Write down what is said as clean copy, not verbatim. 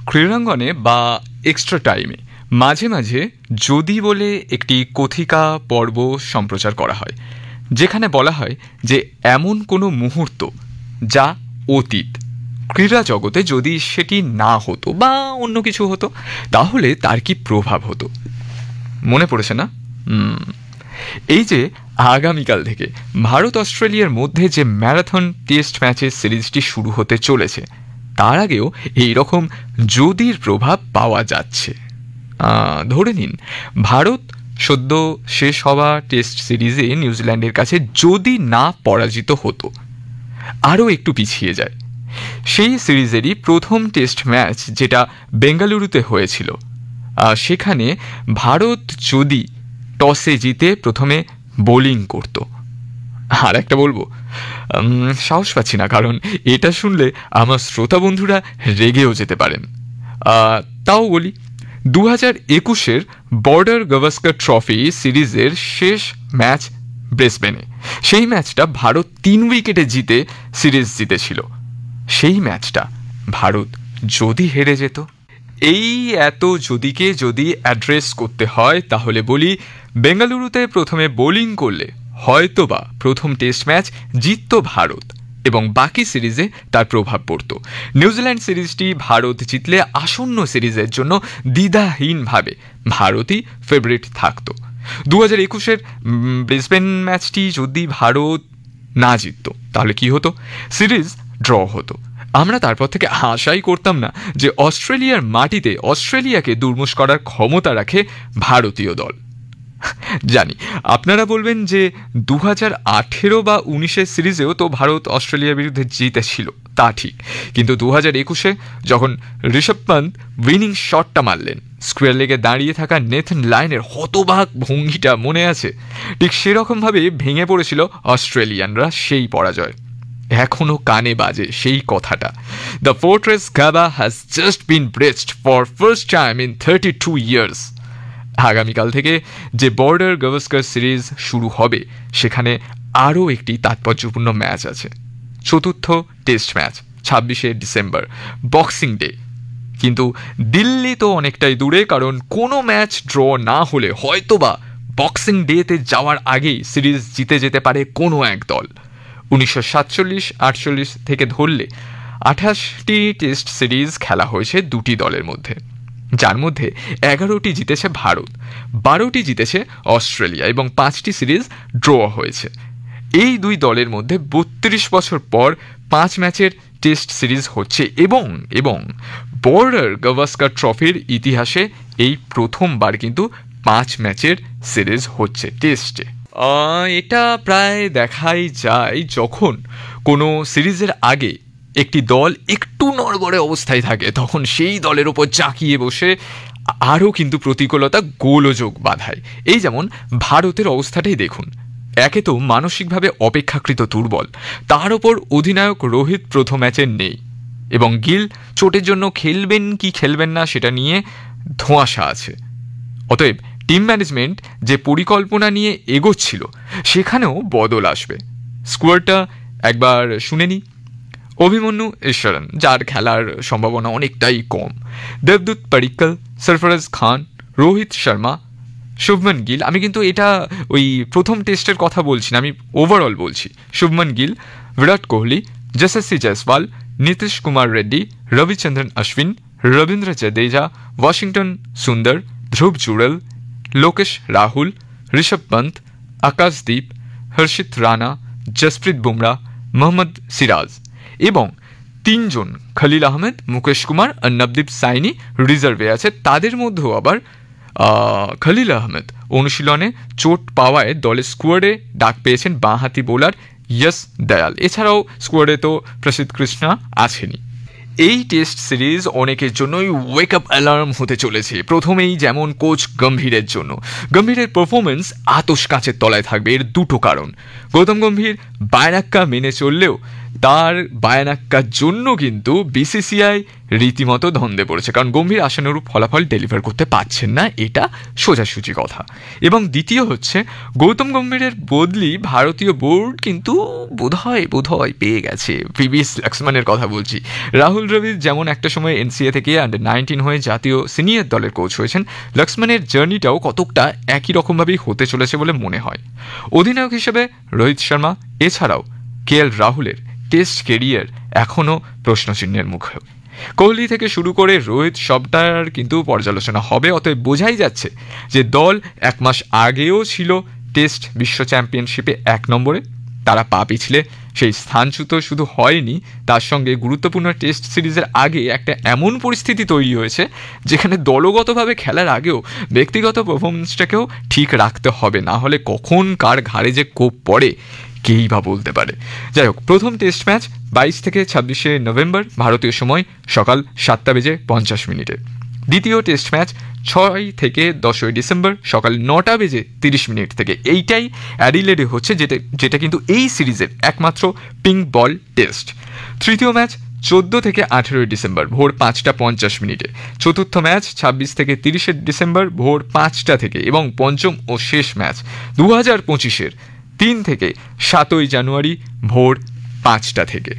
ক্রীড়াঙ্গনে বা এক্সট্রা টাইমে মাঝে মাঝে যদি বলে একটি কথিকা পর্ব সম্প্রচার করা হয়, যেখানে বলা হয় যে এমন কোনো মুহূর্ত যা অতীত, ক্রীড়া জগতে যদি সেটি না হতো বা অন্য কিছু হতো তাহলে তার কি প্রভাব হতো। মনে পড়েছে না? এই যে আগামীকাল থেকে ভারত অস্ট্রেলিয়ার মধ্যে যে ম্যারাথন টেস্ট ম্যাচের সিরিজটি শুরু হতে চলেছে, তার আগেও এইরকম যদির প্রভাব পাওয়া যাচ্ছে। ধরে নিন ভারত সদ্য শেষ হওয়া টেস্ট সিরিজে নিউজিল্যান্ডের কাছে যদি না পরাজিত হতো, আরও একটু পিছিয়ে যায়, সেই সিরিজেরই প্রথম টেস্ট ম্যাচ যেটা বেঙ্গালুরুতে হয়েছিল, সেখানে ভারত যদি টসে জিতে প্রথমে বোলিং করত। আর একটা বলবো, সাহস পাচ্ছি না, কারণ এটা শুনলে আমার শ্রোতা বন্ধুরা রেগেও যেতে পারেন। তাও বলি, 2021-এর বর্ডার গাভাস্কার ট্রফি সিরিজের শেষ ম্যাচ ব্রিসবেনে, সেই ম্যাচটা ভারত 3 উইকেটে জিতে সিরিজ জিতেছিল। সেই ম্যাচটা ভারত যদি হেরে যেত। এই এত যদিকে যদি অ্যাড্রেস করতে হয় তাহলে বলি, বেঙ্গালুরুতে প্রথমে বোলিং করলে হয়তোবা প্রথম টেস্ট ম্যাচ জিতত ভারত এবং বাকি সিরিজে তার প্রভাব পড়ত। নিউজিল্যান্ড সিরিজটি ভারত জিতলে আসন্ন সিরিজের জন্য দ্বিধাহীনভাবে ভারতই ফেভারিট থাকত। 2021-এর ব্রিসবেন ম্যাচটি যদি ভারত না জিতত তাহলে কি হতো? সিরিজ ড্র হতো। আমরা তারপর থেকে আশাই করতাম না যে অস্ট্রেলিয়ার মাটিতে অস্ট্রেলিয়াকে দুর্মুষ করার ক্ষমতা রাখে ভারতীয় দল। জানি আপনারা বলবেন যে 2018 বা 19-এর সিরিজেও তো ভারত অস্ট্রেলিয়ার বিরুদ্ধে জিতেছিল, তা ঠিক, কিন্তু 2021-এ যখন ঋষভ পন্ত উইনিং শটটা মারলেন, স্কোয়ার লেগে দাঁড়িয়ে থাকা নেথন লায়নের হতবাক ভঙ্গিটা মনে আছে? ঠিক সেরকমভাবে ভেঙে পড়েছিল অস্ট্রেলিয়ানরা সেই পরাজয়। এখনো কানে বাজে সেই কথাটা। The fortress Gabba has just been breached for first time in 32 years. আগামীকাল থেকে যে বর্ডার গাভাস্কার সিরিজ শুরু হবে, সেখানে আরও একটি তাৎপর্যপূর্ণ ম্যাচ আছে। চতুর্থ টেস্ট ম্যাচ 26শে ডিসেম্বর, বক্সিং ডে। কিন্তু দিল্লি তো অনেকটাই দূরে, কারণ কোনো ম্যাচ ড্র না হলে হয়তোবা বক্সিং ডেতে যাওয়ার আগেই সিরিজ জিতে যেতে পারে কোনো এক দল। 1947-48 থেকে ধরলে 28টি টেস্ট সিরিজ খেলা হয়েছে দুটি দলের মধ্যে, যার মধ্যে 11টি জিতেছে ভারত, 12টি জিতেছে অস্ট্রেলিয়া এবং 5টি সিরিজ ড্র হয়েছে। এই দুই দলের মধ্যে 32 বছর পর 5 ম্যাচের টেস্ট সিরিজ হচ্ছে এবং বর্ডার গাভাস্কার ট্রফির ইতিহাসে এই প্রথমবার কিন্তু 5 ম্যাচের সিরিজ হচ্ছে টেস্টে। এটা প্রায় দেখাই যায় যখন কোনো সিরিজের আগে একটি দল একটু নড়বড়ে অবস্থায় থাকে, তখন সেই দলের ওপর জাঁকিয়ে বসে আরও কিন্তু প্রতিকূলতা গোলযোগ বাধায়। এই যেমন ভারতের অবস্থাটাই দেখুন। একে তো মানসিকভাবে অপেক্ষাকৃত দুর্বল, তার ওপর অধিনায়ক রোহিত প্রথম ম্যাচে নেই এবং গিল চোটের জন্য খেলবেন কি খেলবেন না সেটা নিয়ে ধোঁয়াশা আছে। অতএব টিম ম্যানেজমেন্ট যে পরিকল্পনা নিয়ে এগোচ্ছিল সেখানেও বদল আসবে। স্কোয়াডটা একবার শুনে নি। অভিমন্যু ঈশ্বরন, যার খেলার সম্ভাবনা অনেকটাই কম, দেবদূত পাডিক্কল, সরফরাজ খান, রোহিত শর্মা, শুভমন গিল। আমি কিন্তু এটা ওই প্রথম টেস্টের কথা বলছি না, আমি ওভারঅল বলছি। শুভমন গিল, বিরাট কোহলি, যশস্বী জয়সওয়াল, নীতিশ কুমার রেড্ডি, রবিচন্দ্রন অশ্বিন, রবীন্দ্র জাদেজা, ওয়াশিংটন সুন্দর, ধ্রুব জুড়েল, লোকেশ রাহুল, ঋষভ পন্ত, আকাশদীপ, হর্ষিত রানা, জসপ্রীত বুমরা, মোহাম্মদ সিরাজ এবং 3 জন খলিল আহমেদ, মুকেশ কুমার আর নবদীপ সাইনি রিজার্ভে আছে। তাদের মধ্যেও আবার খলিল আহমেদ অনুশীলনে চোট পাওয়ায় দলের স্কোয়াডে ডাক পেয়েছেন বাঁহাতি বোলার ইয়স দয়াল। এছাড়াও স্কোয়াডে তো প্রসিদ্ধ কৃষ্ণা আছেনই। এই টেস্ট সিরিজ অনেকের জন্যই ওয়েক আপ অ্যালার্ম হতে চলেছে। প্রথমেই যেমন কোচ গম্ভীরের জন্য, গম্ভীরের পারফরমেন্স আতশ কাঁচের তলায় থাকবে। এর দুটো কারণ। গৌতম গম্ভীর বায়নাক্কা মেনে চললেও তার বায়ানাক্কার জন্য কিন্তু বিসিসিআই রীতিমতো ধন্দে পড়েছে, কারণ গম্ভীর আশানুরূপ ফলাফল ডেলিভার করতে পারছেন না, এটা সোজাসুজি কথা। এবং দ্বিতীয় হচ্ছে, গৌতম গম্ভীরের বদলি ভারতীয় বোর্ড কিন্তু বোধহয় পেয়ে গেছে। ভিভিএস লক্ষ্মণের কথা বলছি। রাহুল দ্রাবিড় যেমন একটা সময় এনসিএ থেকে আন্ডার-19 হয়ে জাতীয় সিনিয়র দলের কোচ হয়েছেন, লক্ষ্মণের জার্নিটাও কতকটা একই রকমভাবেই হতে চলেছে বলে মনে হয়। অধিনায়ক হিসেবে রোহিত শর্মা, এছাড়াও কেএল রাহুলের টেস্ট কেরিয়ার এখনও প্রশ্নচিহ্নের মুখে। কোহলি থেকে শুরু করে রোহিত সবটার কিন্তু পর্যালোচনা হবে। অতএব বোঝাই যাচ্ছে যে দল 1 মাস আগেও ছিল টেস্ট বিশ্ব চ্যাম্পিয়নশিপে 1 নম্বরে। তারা পা পিছলে সেই স্থানচ্যুত শুধু হয়নি, তার সঙ্গে গুরুত্বপূর্ণ টেস্ট সিরিজের আগে একটা এমন পরিস্থিতি তৈরি হয়েছে যেখানে দলগতভাবে খেলার আগেও ব্যক্তিগত পারফরমেন্সটাকেও ঠিক রাখতে হবে, না হলে কখন কার ঘাড়ে যে কোপ পড়ে কেই বা বলতে পারে। যাই হোক, প্রথম টেস্ট ম্যাচ 22 থেকে 26শে নভেম্বর ভারতীয় সময় সকাল 7:50 দ্বিতীয় টেস্ট ম্যাচ 6 থেকে 10ই ডিসেম্বর সকাল 9:30 থেকে। এইটাই অ্যাডিলেডে হচ্ছে, যেটা কিন্তু এই সিরিজের একমাত্র পিঙ্ক বল টেস্ট। তৃতীয় ম্যাচ 14 থেকে 18 ডিসেম্বর ভোর 5:50। চতুর্থ ম্যাচ 26 থেকে 30 ডিসেম্বর ভোর 5টা থেকে। এবং পঞ্চম ও শেষ ম্যাচ 2025-এর 3 থেকে 7 জানুয়ারি ভোর 5টা থেকে।